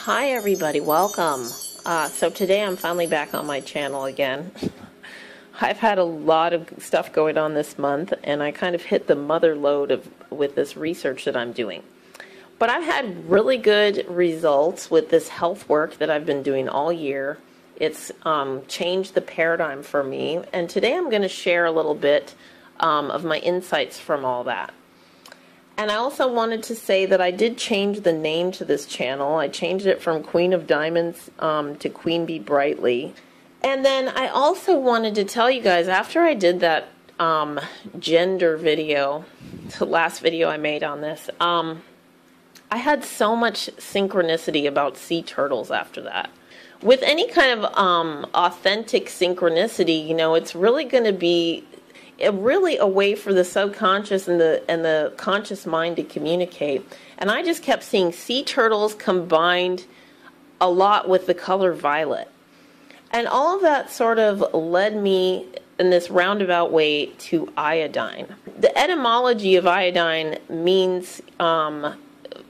Hi everybody, welcome. So today I'm finally back on my channel again. I've had a lot of stuff going on this month and I kind of hit the mother load with this research that I'm doing. But I've had really good results with this health work that I've been doing all year. It's changed the paradigm for me, and today I'm going to share a little bit of my insights from all that. And I also wanted to say that I did change the name to this channel. I changed it from Queen of Diamonds to Queen Bee Brightly. And then I also wanted to tell you guys, after I did that gender video, the last video I made on this, I had so much synchronicity about sea turtles after that. With any kind of authentic synchronicity, you know, it's really going to be really a way for the subconscious and the conscious mind to communicate. And I just kept seeing sea turtles combined a lot with the color violet. And all of that sort of led me in this roundabout way to iodine. The etymology of iodine means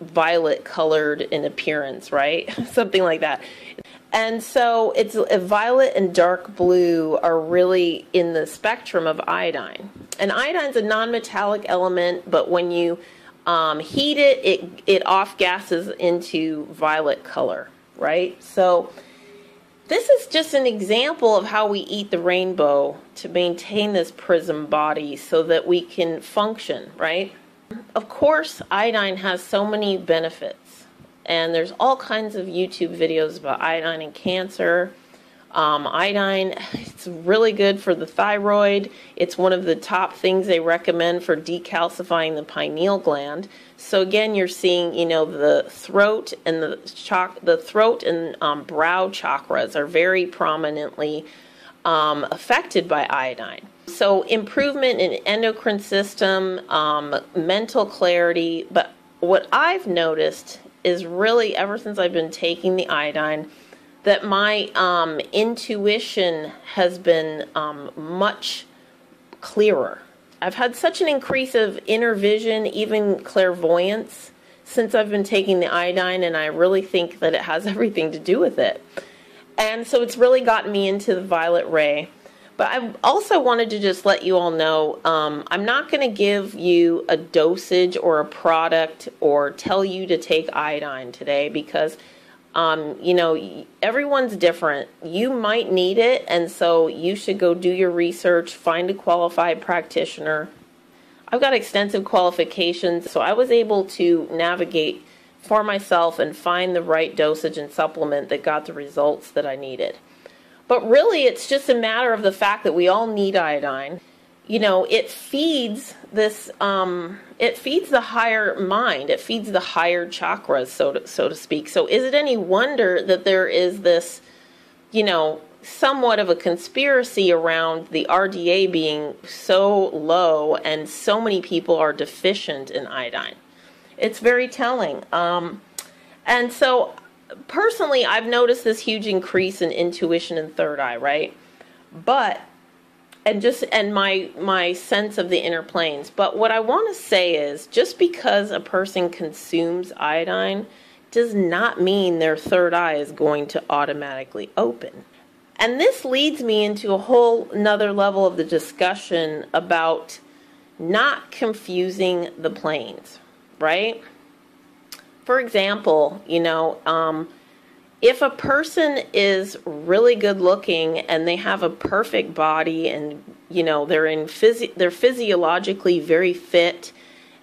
violet colored in appearance, right? Something like that. And so it's violet and dark blue are really in the spectrum of iodine. And iodine's a non-metallic element, but when you heat it, it off-gases into violet color, right? So this is just an example of how we eat the rainbow to maintain this prism body so that we can function, right? Of course, iodine has so many benefits. And there's all kinds of YouTube videos about iodine and cancer. Iodine, it's really good for the thyroid. It's one of the top things they recommend for decalcifying the pineal gland. So again, you're seeing, you know, the throat and brow chakras are very prominently affected by iodine. So improvement in endocrine system, mental clarity. But what I've noticed is really, ever since I've been taking the iodine, that my intuition has been much clearer. I've had such an increase of inner vision, even clairvoyance, since I've been taking the iodine, and I really think that it has everything to do with it. And so it's really gotten me into the violet ray. But I also wanted to just let you all know, I'm not going to give you a dosage or a product or tell you to take iodine today because, you know, everyone's different. You might need it, and so you should go do your research, find a qualified practitioner. I've got extensive qualifications, so I was able to navigate for myself and find the right dosage and supplement that got the results that I needed. But really, it's just a matter of the fact that we all need iodine. You know, it feeds this, it feeds the higher mind. It feeds the higher chakras, so to speak. So is it any wonder that there is this, you know, somewhat of a conspiracy around the RDA being so low and so many people are deficient in iodine? It's very telling. And so personally, I've noticed this huge increase in intuition and third eye, right? But, and my sense of the inner planes. But what I want to say is, just because a person consumes iodine does not mean their third eye is going to automatically open. And this leads me into a whole nother level of the discussion about not confusing the planes, right? For example, you know, if a person is really good looking and they have a perfect body and, you know, they're physiologically very fit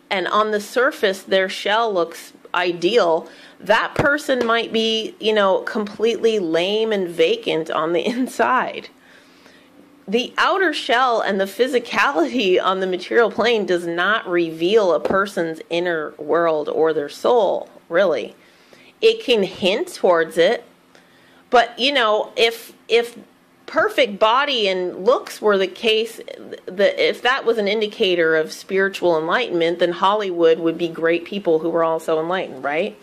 and on the surface their shell looks ideal, that person might be, you know, completely lame and vacant on the inside. The outer shell and the physicality on the material plane does not reveal a person's inner world or their soul, really. It can hint towards it, but, you know, if perfect body and looks were the case, if that was an indicator of spiritual enlightenment, then Hollywood would be great people who were also enlightened, right?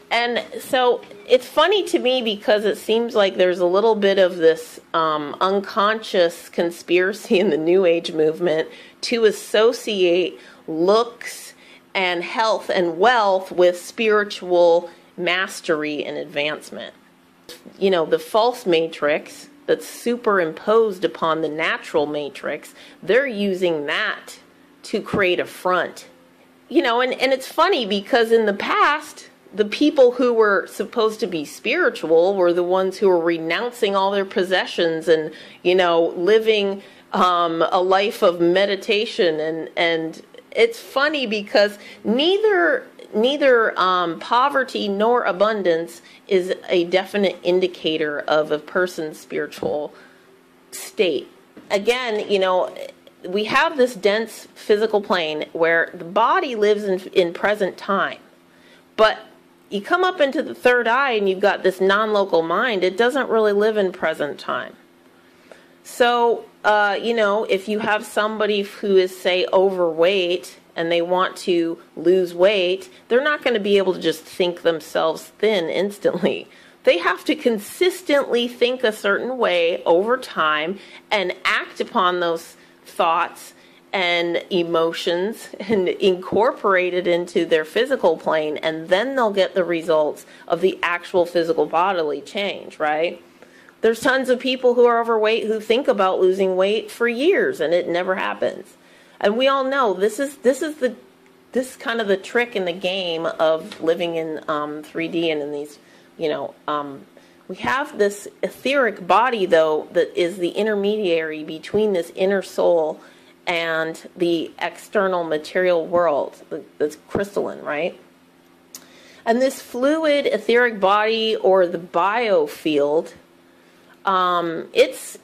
And so it's funny to me because it seems like there's a little bit of this unconscious conspiracy in the New Age movement to associate looks and health and wealth with spiritual mastery and advancement. You know, the false matrix that's superimposed upon the natural matrix, they're using that to create a front. You know, and it's funny because in the past, the people who were supposed to be spiritual were the ones who were renouncing all their possessions and, you know, living a life of meditation. And it's funny because neither poverty nor abundance is a definite indicator of a person's spiritual state. Again, you know, we have this dense physical plane where the body lives in present time. But you come up into the third eye and you've got this non-local mind, it doesn't really live in present time. So, you know, if you have somebody who is, say, overweight and they want to lose weight, they're not going to be able to just think themselves thin instantly. They have to consistently think a certain way over time and act upon those thoughts and emotions and incorporate it into their physical plane, and then they'll get the results of the actual physical bodily change, right? There's tons of people who are overweight who think about losing weight for years and it never happens. And we all know this is kind of the trick in the game of living in 3D and in these, you know, we have this etheric body, though, that is the intermediary between this inner soul and the external material world that's crystalline, right? And this fluid etheric body, or the biofield, this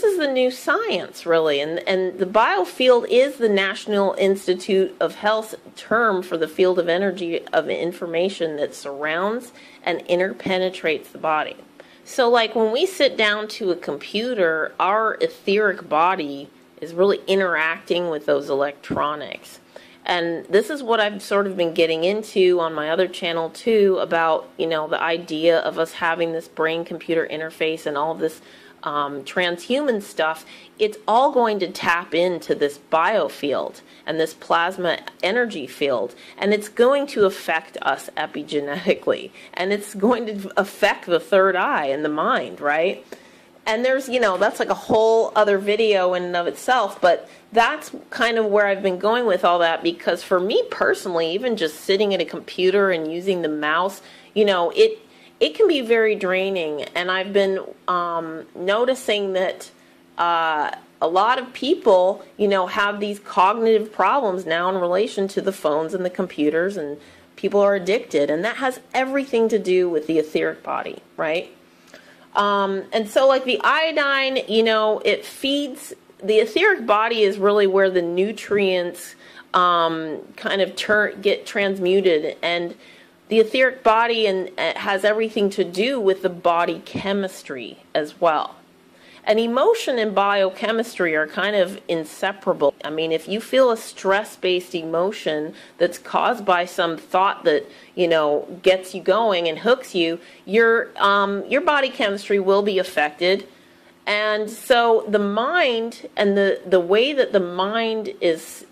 is the new science, really, and the biofield is the National Institute of Health term for the field of energy of information that surrounds and interpenetrates the body. So, like, when we sit down to a computer, our etheric body is really interacting with those electronics. And this is what I've sort of been getting into on my other channel too, about, you know, the idea of us having this brain-computer interface and all of this transhuman stuff. It's all going to tap into this biofield and this plasma energy field, and it's going to affect us epigenetically, and it's going to affect the third eye and the mind, right? And there's, you know, that's like a whole other video in and of itself, but that's kind of where I've been going with all that, because for me personally, even just sitting at a computer and using the mouse, you know, it can be very draining. And I've been noticing that a lot of people, you know, have these cognitive problems now in relation to the phones and the computers, and people are addicted, and that has everything to do with the etheric body, right? And so, like, the iodine, you know, it feeds, the etheric body is really where the nutrients kind of get transmuted, and the etheric body has everything to do with the body chemistry as well. And emotion and biochemistry are kind of inseparable. I mean, if you feel a stress-based emotion that's caused by some thought that, you know, gets you going and hooks you, your body chemistry will be affected. And so the mind and the way that the mind is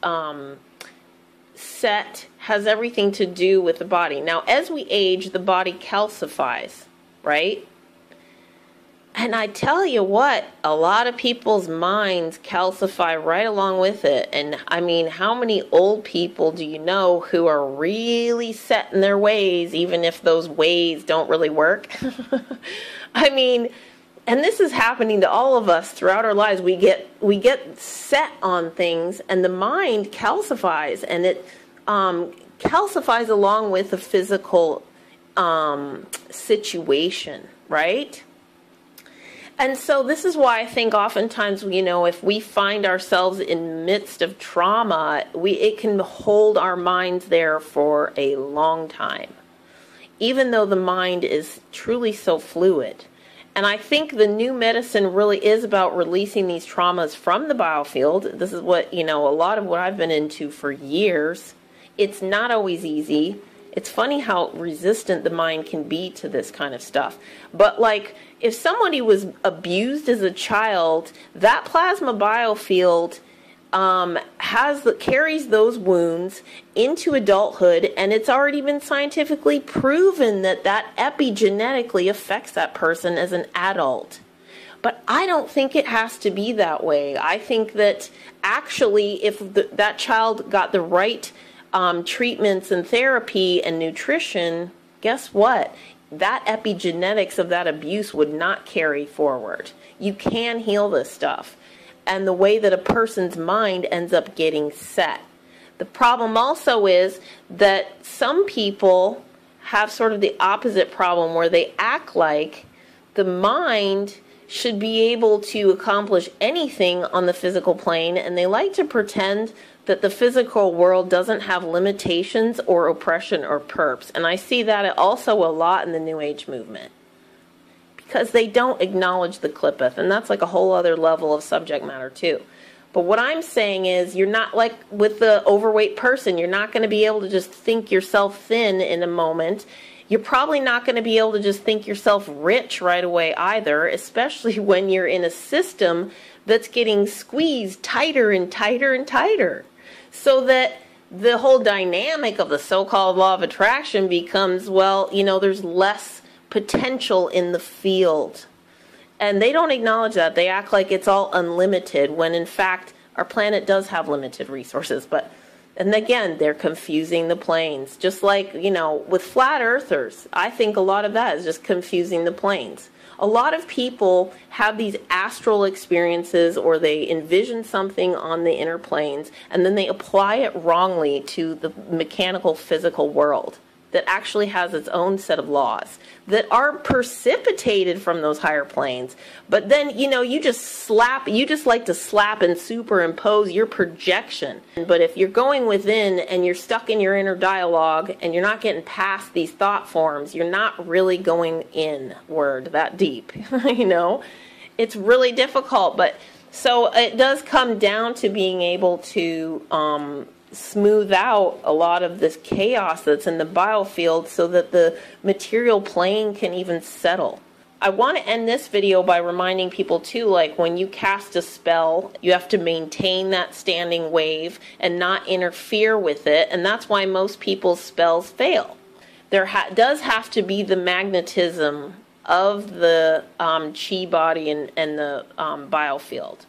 set has everything to do with the body. Now, as we age, the body calcifies, right? And I tell you what, a lot of people's minds calcify right along with it. And I mean, how many old people do you know who are really set in their ways, even if those ways don't really work? I mean, and this is happening to all of us throughout our lives. We get set on things, and the mind calcifies, and it calcifies along with the physical situation, right? And so this is why I think oftentimes, you know, if we find ourselves in the midst of trauma, it can hold our minds there for a long time, even though the mind is truly so fluid. And I think the new medicine really is about releasing these traumas from the biofield. This is what, you know, a lot of what I've been into for years. It's not always easy. It's funny how resistant the mind can be to this kind of stuff. But, like, if somebody was abused as a child, that plasma biofield carries those wounds into adulthood, and it's already been scientifically proven that that epigenetically affects that person as an adult. But I don't think it has to be that way. I think that actually if that child got the right treatments and therapy and nutrition, guess what? That epigenetics of that abuse would not carry forward. You can heal this stuff. And the way that a person's mind ends up getting set. The problem also is that some people have sort of the opposite problem where they act like the mind should be able to accomplish anything on the physical plane, and they like to pretend that the physical world doesn't have limitations or oppression or perps. And I see that also a lot in the New Age movement, because they don't acknowledge the Qliphoth, and that's like a whole other level of subject matter too. But what I'm saying is, you're not like with the overweight person, you're not going to be able to just think yourself thin in a moment. You're probably not going to be able to just think yourself rich right away either, especially when you're in a system that's getting squeezed tighter and tighter and tighter. So that the whole dynamic of the so-called law of attraction becomes, well, you know, there's less potential in the field. And they don't acknowledge that. They act like it's all unlimited, when in fact our planet does have limited resources. And again, they're confusing the planes. Just like, you know, with flat earthers, I think a lot of that is just confusing the planes. A lot of people have these astral experiences, or they envision something on the inner planes, and then they apply it wrongly to the mechanical physical world that actually has its own set of laws that are precipitated from those higher planes. But then, you know, you just like to slap and superimpose your projection. But if you're going within and you're stuck in your inner dialogue and you're not getting past these thought forms, you're not really going inward that deep. You know, it's really difficult. But so it does come down to being able to smooth out a lot of this chaos that's in the biofield so that the material plane can even settle. I want to end this video by reminding people too, like when you cast a spell, you have to maintain that standing wave and not interfere with it, and that's why most people's spells fail. There does have to be the magnetism of the chi body and the biofield.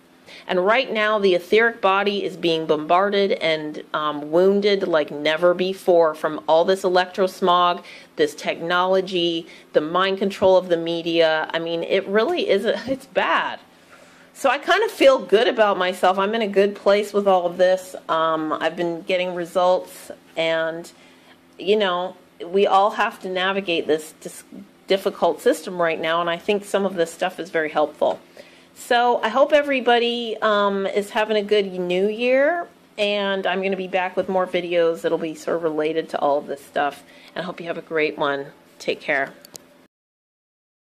And right now, the etheric body is being bombarded and wounded like never before from all this electrosmog, this technology, the mind control of the media. I mean, it really is, it's bad. So I kind of feel good about myself. I'm in a good place with all of this. I've been getting results, and, you know, we all have to navigate this difficult system right now, and I think some of this stuff is very helpful. So I hope everybody is having a good new year, and I'm going to be back with more videos that'll be sort of related to all of this stuff. And I hope you have a great one. Take care.